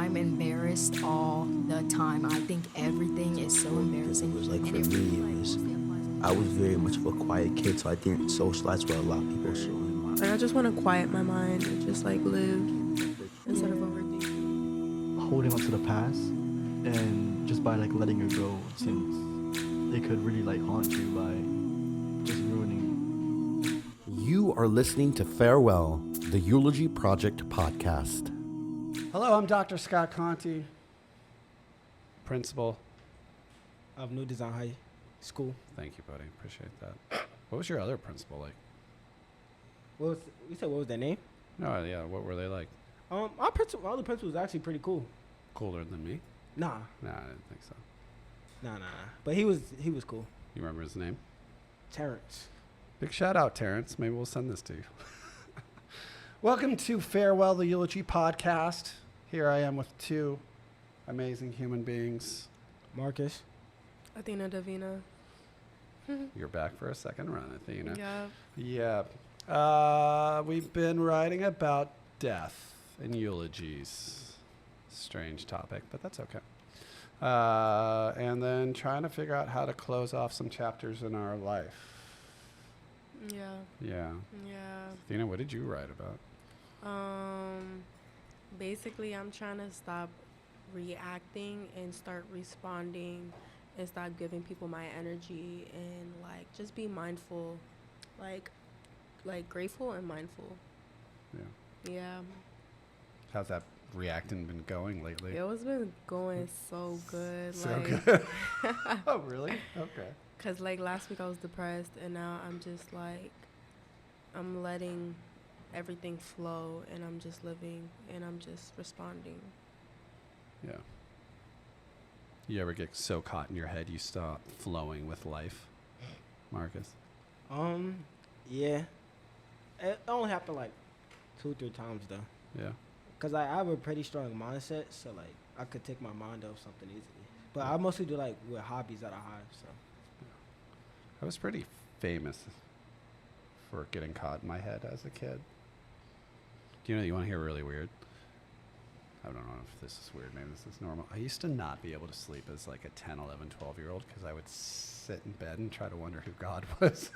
I'm embarrassed all the time. I think everything is so embarrassing. It was like, And for it me, really, it like, was, mostly applies to I was very much of a quiet kid, so I didn't socialize with a lot of people. So Like, I just want to quiet my mind and just like live instead of overthinking. holding on to the past, and just by like letting it go, since it could really like haunt you by just ruining. You are listening to Farewell, the Eulogy Project podcast. Hello, I'm Dr. Scott Conti, principal. Of New Design High School. Thank you, buddy. Appreciate that. What was your other principal like? What was their name? No, yeah. What were they like? Our other principal was actually pretty cool. Cooler than me? Nah. Nah, I didn't think so. Nah. But he was cool. You remember his name? Terrence. Big shout out, Terrence. Maybe we'll send this to you. Welcome to Farewell, the Eulogy podcast. Here I am with two amazing human beings. Marcus. Athena, Davina. You're back for a second run, Athena. Yeah. Yeah. We've been writing about death and eulogies. Strange topic, but that's okay. And then trying to figure out how to close off some chapters in our life. Yeah. Yeah. Athena, what did you write about? Basically, I'm trying to stop reacting and start responding and stop giving people my energy and like just be mindful, like grateful and mindful. Yeah. How's that reacting been going lately? It was been going so good. So like, good. Oh, really? Okay. Cause like last week I was depressed and now I'm just like, I'm letting everything flow and I'm just living and I'm just responding. Yeah. You ever get so caught in your head you stop flowing with life, Marcus? Yeah. It only happened like 2-3 times though. Yeah. Cause I have a pretty strong mindset, so like I could take my mind off something easily. But I mostly do like with hobbies that I have. So I was pretty famous for getting caught in my head as a kid. Do you want to hear really weird? I don't know if this is weird. Maybe this is normal. I used to not be able to sleep as like a 10, 11, 12-year-old because I would sit in bed and try to wonder who God was.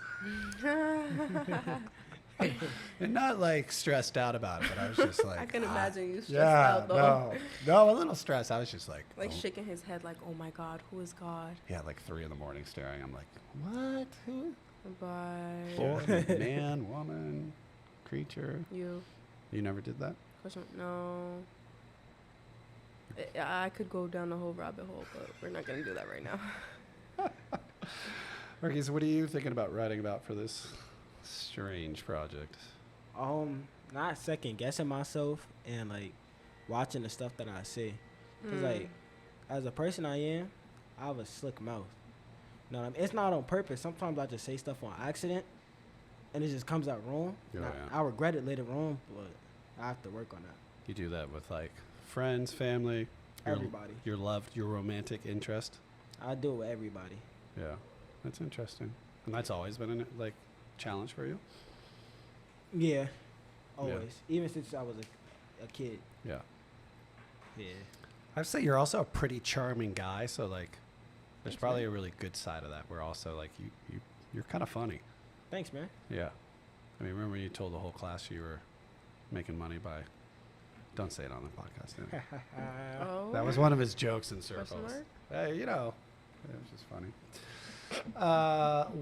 And not like stressed out about it, but I was just like, I can imagine you stressed yeah, out though. no, a little stressed. I was just like, Like oh. shaking his head like, oh my God, who is God? Yeah, like 3 a.m. staring. I'm like, what? Who? Bye. Boy, man, woman, creature. You. You never did that? Question? No. I could go down the whole rabbit hole, but we're not going to do that right now. Okay, so what are you thinking about writing about for this strange project? not second guessing myself and like watching the stuff that I say. Cause like as a person I am, I have a slick mouth. You know what I mean? It's not on purpose. Sometimes I just say stuff on accident and it just comes out wrong. Oh, And yeah. I regret it later on, but I have to work on that. You do that with like friends, family, Everybody. your love, your romantic interest. I do it with everybody. Yeah, that's interesting. And that's always been a like challenge for you. Yeah. Always. Even since I was a kid. Yeah. Yeah. I'd say you're also a pretty charming guy, so like there's Thanks, probably man. a really good side of that where also like you're kind of funny. Thanks, man. Yeah. I mean, remember you told the whole class you were making money by don't say it on the podcast. Anyway. Oh. That was one of his jokes in circles. Question Hey, it was just funny.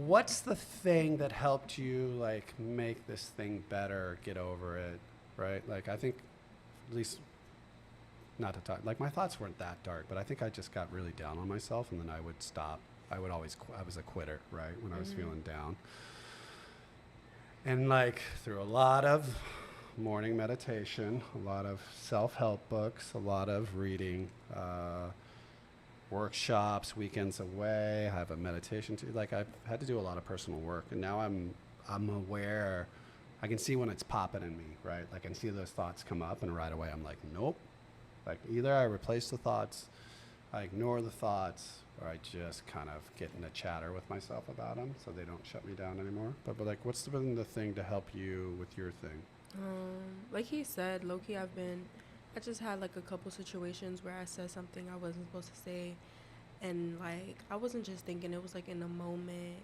What's the thing that helped you like make this thing better, get over it, right? Like I think, at least, not to talk. Like my thoughts weren't that dark, but I think I just got really down on myself, and then I would stop. I would always. I was a quitter, right? When I was feeling down, and like through a lot of morning meditation, a lot of self-help books, a lot of reading. Workshops, weekends away. I have a meditation too. Like I've had to do a lot of personal work, and now I'm aware. I can see when it's popping in me, right? Like I can see those thoughts come up, and right away I'm like, nope. Like either I replace the thoughts, I ignore the thoughts, or I just kind of get in a chatter with myself about them, so they don't shut me down anymore. But like, what's been the thing to help you with your thing? Like he said, low-key I've been I just had like a couple situations where I said something I wasn't supposed to say, and like I wasn't just thinking, it was like in the moment.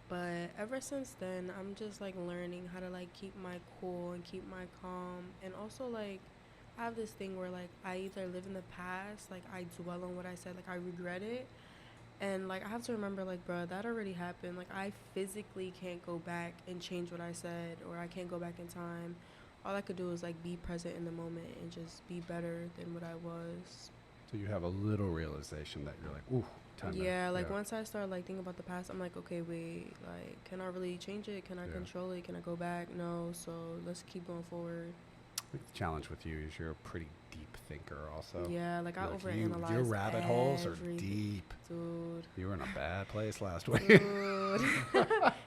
But ever since then, I'm just like learning how to like keep my cool and keep my calm, and also like I have this thing where like I either live in the past, like I dwell on what I said, like I regret it, and like I have to remember, like, bro, that already happened. Like I physically can't go back and change what I said, or I can't go back in time. All I could do is like be present in the moment and just be better than what I was. So you have a little realization that you're like, ooh, time to- Yeah, like once I start like thinking about the past, I'm like, okay, wait, like, can I really change it? Can I Yeah. control it? Can I go back? No. So let's keep going forward. I think the challenge with you is you're a pretty deep thinker also. Yeah, like I Like overanalyze. your rabbit holes are everything. deep. Dude. You were in a bad place last week. Dude.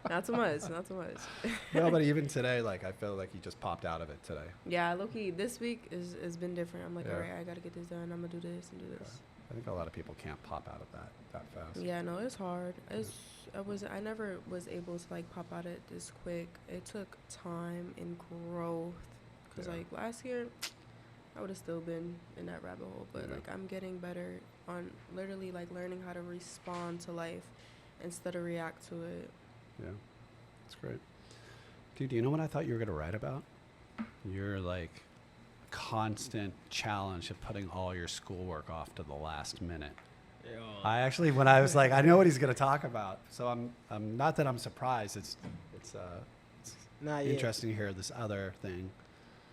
Not too much. Not too much. No, but even today, like I feel like you just popped out of it today. Yeah, low-key, this week has been different. I'm like, Yeah. all right, I got to get this done. I'm going to do this and do this. I think a lot of people can't pop out of that fast. Yeah, no, it's hard. I never was able to like pop out it this quick. It took time and growth. Cause Yeah. like last year, I would have still been in that rabbit hole. But Yeah. like I'm getting better on literally like learning how to respond to life instead of react to it. Yeah, that's great. Dude, do you know what I thought you were gonna write about? You're like constant challenge of putting all your schoolwork off to the last minute. I actually, when I was like, I know what he's gonna talk about, so I'm not that I'm surprised. It's Nah, yeah. interesting to hear this other thing.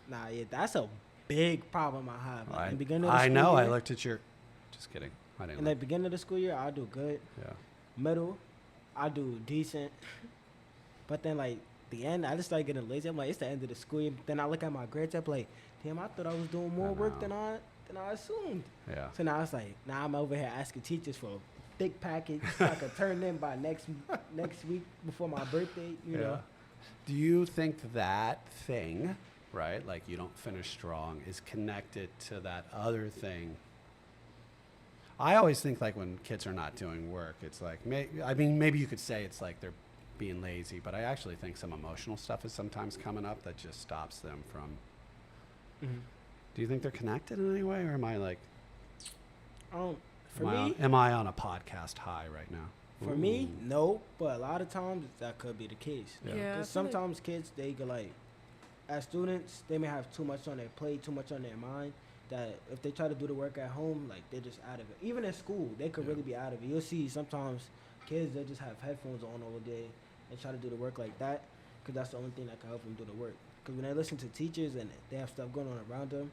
Nah, yeah, that's a big problem I have. Like, in the beginning of the I school know. year, I looked at your. Just kidding. I didn't. in the beginning of the school year, I do good. Yeah. Middle, I do decent. But then, like, the end, I just started getting lazy. I'm like, it's the end of the school year. Then I look at my grades, I'm like, damn, I thought I was doing more work than I assumed. Yeah. So now it's like, now I'm over here asking teachers for a thick package so I could turn in by next week before my birthday, you know. Do you think that thing, right, like you don't finish strong, is connected to that other thing? I always think like when kids are not doing work, it's like, maybe you could say it's like they're being lazy, but I actually think some emotional stuff is sometimes coming up that just stops them from. Mm-hmm. Do you think they're connected in any way, or am I like, For me, am I on a podcast high right now? For me, no, but a lot of times that could be the case. Yeah. Yeah, I feel Because sometimes kids, they go like, as students, they may have too much on their plate, too much on their mind, that if they try to do the work at home, like they're just out of it. Even in school, they could Yeah. really be out of it. You'll see sometimes kids, they just have headphones on all day and try to do the work like that, because that's the only thing that can help them do the work. Because when they listen to teachers and they have stuff going on around them,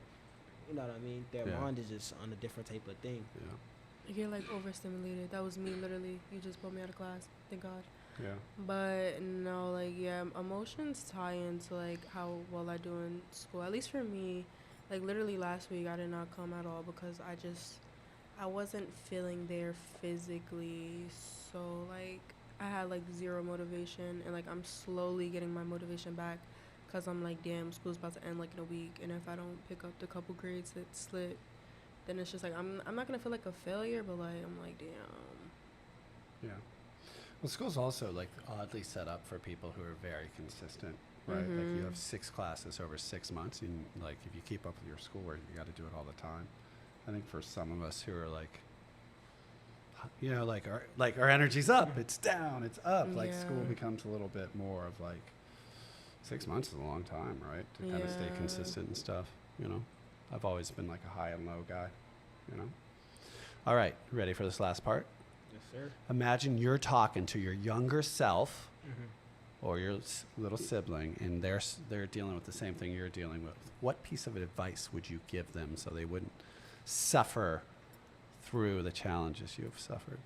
you know what I mean? Their Yeah. mind is just on a different type of thing. Yeah. You get like overstimulated. That was me literally. You just pulled me out of class. Thank God. Yeah. But no, like, yeah, emotions tie into like how well I do in school. At least for me, like literally last week I did not come at all because I wasn't feeling there physically. So like I had like zero motivation, and like I'm slowly getting my motivation back because I'm like, damn, school's about to end like in a week, and if I don't pick up the couple grades that slip, then it's just like I'm not gonna feel like a failure, but like I'm like, damn. Yeah. Well, school's also like oddly set up for people who are very consistent, right? Like you Mhm. have 6 classes over 6 months, and like if you keep up with your schoolwork, you got to do it all the time. I think for some of us who are like, you know, like our energy's up, it's down, it's up. Like school Yeah. becomes a little bit more of like 6 months is a long time, right? To kind of stay Yeah. consistent and stuff. You know, I've always been like a high and low guy. You know. All right, ready for this last part? Yes, sir. Imagine you're talking to your younger self Mm-hmm. or your little sibling, and they're dealing with the same thing you're dealing with. What piece of advice would you give them so they wouldn't suffer through the challenges you have suffered?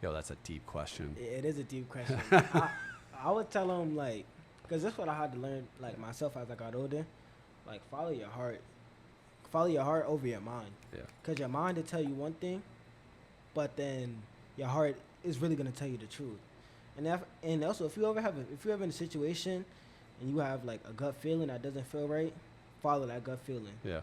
Yo, that's a deep question. It is a deep question. I would tell them, like, because that's what I had to learn, like, myself as I got older. Like, follow your heart. Follow your heart over your mind. Yeah. Because your mind will tell you one thing, but then your heart is really going to tell you the truth. And also, if you're ever in a situation and you have, like, a gut feeling that doesn't feel right, follow that gut feeling. Yeah.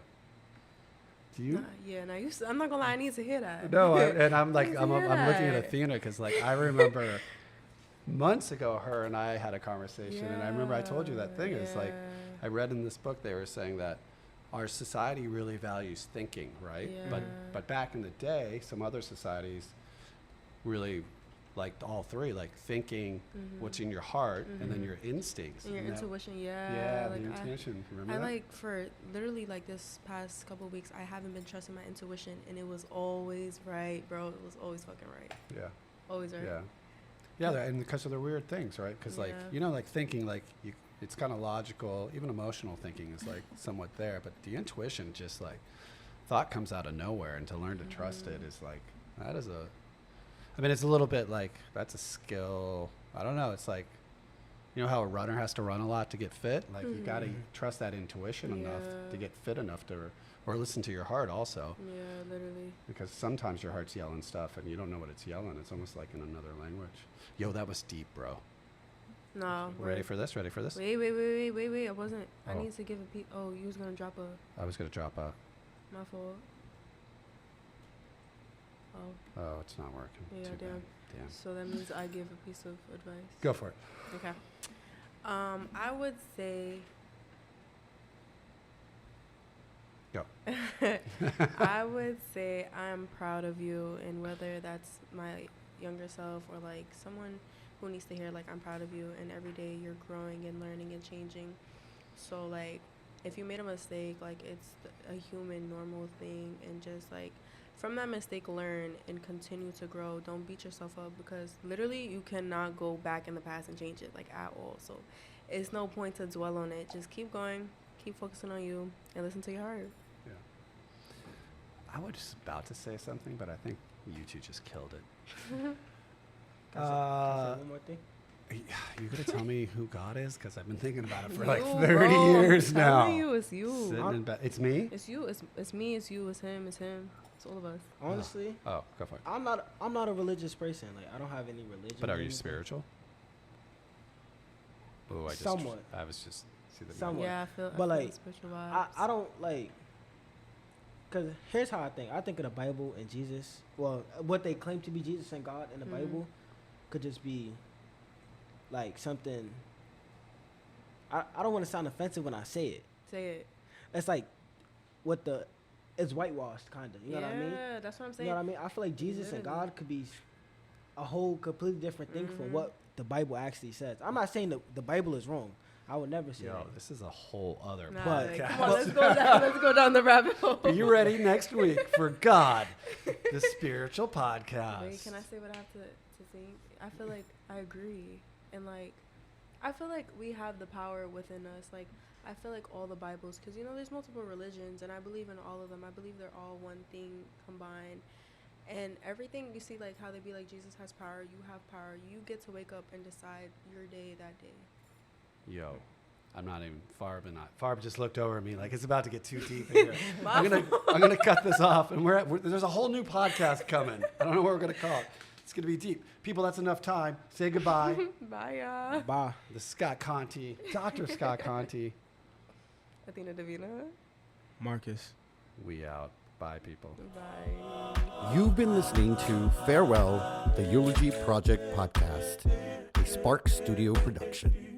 Do you? Yeah, no, I'm not gonna lie, I need to hear that. No, and I'm like, Need to I'm hear looking at that. Athena because, like, I remember months ago, her and I had a conversation, and I remember I told you that thing. It's like, I read in this book they were saying that our society really values thinking, right? Yeah. But back in the day, some other societies really liked all three, like thinking, what's in your heart, and then your instincts. And your And that- intuition, Yeah, like the intuition. Remember I that? like for literally like this past couple of weeks, I haven't been trusting my intuition, and it was always right, bro. It was always fucking right. Yeah. Always right. Yeah. Yeah, and because of the weird things, right? Because like Yeah. like thinking, like it's kind of logical. Even emotional thinking is like somewhat there, but the intuition, just like thought comes out of nowhere, and to learn to trust it is like that is a. I mean, it's a little bit like that's a skill. I don't know. It's like, you know how a runner has to run a lot to get fit. Like you got to trust that intuition enough to get fit enough to, or listen to your heart also. Yeah, literally. Because sometimes your heart's yelling stuff and you don't know what it's yelling. It's almost like in another language. Yo, that was deep, bro. No. Ready for this? Ready for this? Wait. I wasn't. I Oh. need to give a piece. Oh, you was going to drop a. I was going to drop a. My fault. Oh, Oh, it's not working. yeah, Too damn. bad. Damn. So that means I give a piece of advice. Go for it. Okay. I would say. Go. I would say I'm proud of you, and whether that's my younger self or like someone who needs to hear like I'm proud of you, and every day you're growing and learning and changing. So like if you made a mistake, like it's a human normal thing, and just like from that mistake learn and continue to grow. Don't beat yourself up, because literally you cannot go back in the past and change it like at all. So it's no point to dwell on it. Just keep going, keep focusing on you, and listen to your heart. Yeah. I was about to say something, but I think you two just killed it. Can I say one more thing? You gonna tell me who God is? Because I've been thinking about it for You, like 30 bro, years I'm now. telling you, it's you. Sitting in bed. It's me? It's you. It's me. It's you. It's him. It's him. It's all of us. Honestly, Oh, go for it. I'm not a religious person. Like I don't have any religion. But are or you anything. spiritual? Oh, Somewhat. I was just. See the Somewhat. Yeah, I feel. But, I feel like, spiritual vibes. I don't like. Cause here's how I think. I think of the Bible and Jesus. Well, what they claim to be Jesus and God in the Bible, could just be like something. I don't want to sound offensive when I say it. Say it. It's like what it's whitewashed kind of. You know what I mean? Yeah, that's what I'm saying. You know what I mean? I feel like Jesus and Literally. God could be a whole completely different thing from what the Bible actually says. I'm not saying that the Bible is wrong. I would never say Yo, that. this is a whole other Nah, But- like, podcast. come on, let's go down. Let's go down the rabbit hole. Are you ready next week for God, the spiritual podcast? Wait, can I say what I have to think? I feel like I agree, and like I feel like we have the power within us. Like I feel like all the Bibles, because you know there's multiple religions, and I believe in all of them. I believe they're all one thing combined. And everything you see, like how they be like Jesus has power, you have power. You get to wake up and decide your day that day. Yo, I'm not even. Farb just looked over at me like it's about to get too deep in here. I'm gonna cut this off, and there's a whole new podcast coming. I don't know what we're gonna call it. It's gonna be deep. People, that's enough time. Say goodbye. Bye, y'all. Bye. The Scott Conti, Dr. Scott Conti. Athena Davina. Marcus. We out. Bye, people. Bye. You've been listening to Farewell, the Eulogy Project podcast, a Spark Studio production.